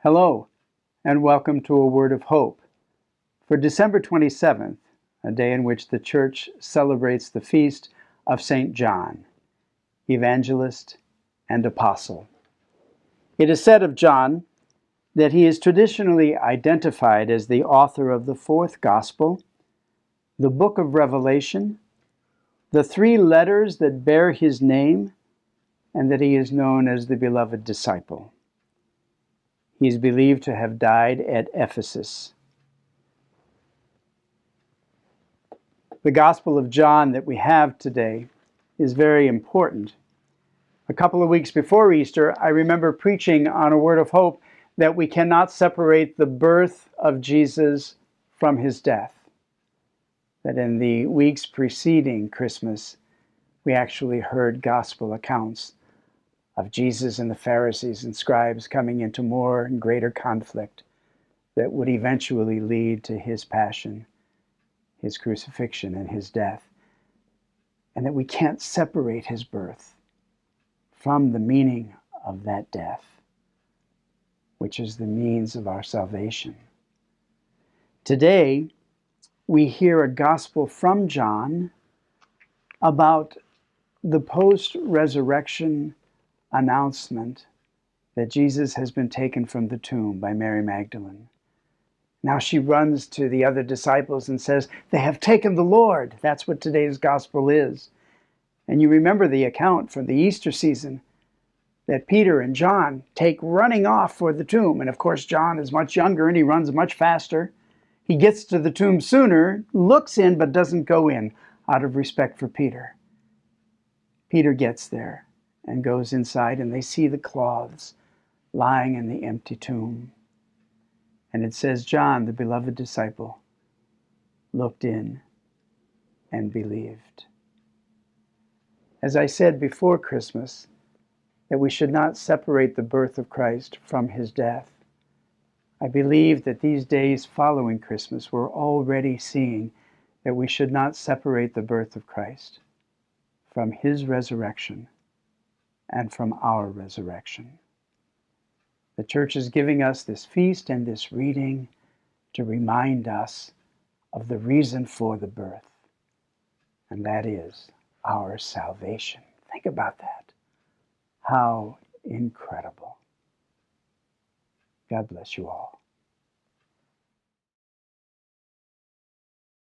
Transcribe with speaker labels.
Speaker 1: Hello, and welcome to A Word of Hope for December 27th, a day in which the Church celebrates the feast of St. John, evangelist and apostle. It is said of John that he is traditionally identified as the author of the fourth Gospel, the book of Revelation, the three letters that bear his name, and that he is known as the beloved disciple. He is believed to have died at Ephesus. The Gospel of John that we have today is very important. A couple of weeks before Easter, I remember preaching on A Word of Hope that we cannot separate the birth of Jesus from his death. That in the weeks preceding Christmas, we actually heard gospel accounts of Jesus and the Pharisees and scribes coming into more and greater conflict that would eventually lead to his passion, his crucifixion, and his death. And that we can't separate his birth from the meaning of that death, which is the means of our salvation. Today, we hear a gospel from John about the post-resurrection announcement that Jesus has been taken from the tomb by Mary Magdalene. Now she runs to the other disciples and says, "They have taken the Lord." That's what today's gospel is. And you remember the account from the Easter season that Peter and John take running off for the tomb. And of course, John is much younger and he runs much faster. He gets to the tomb sooner, looks in, but doesn't go in out of respect for Peter. Peter gets there and goes inside, and they see the cloths lying in the empty tomb. And it says, John, the beloved disciple, looked in and believed. As I said before Christmas, that we should not separate the birth of Christ from his death. I believe that these days following Christmas, we're already seeing that we should not separate the birth of Christ from his resurrection and from our resurrection. The Church is giving us this feast and this reading to remind us of the reason for the birth, and that is our salvation. Think about that. How incredible. God bless you all.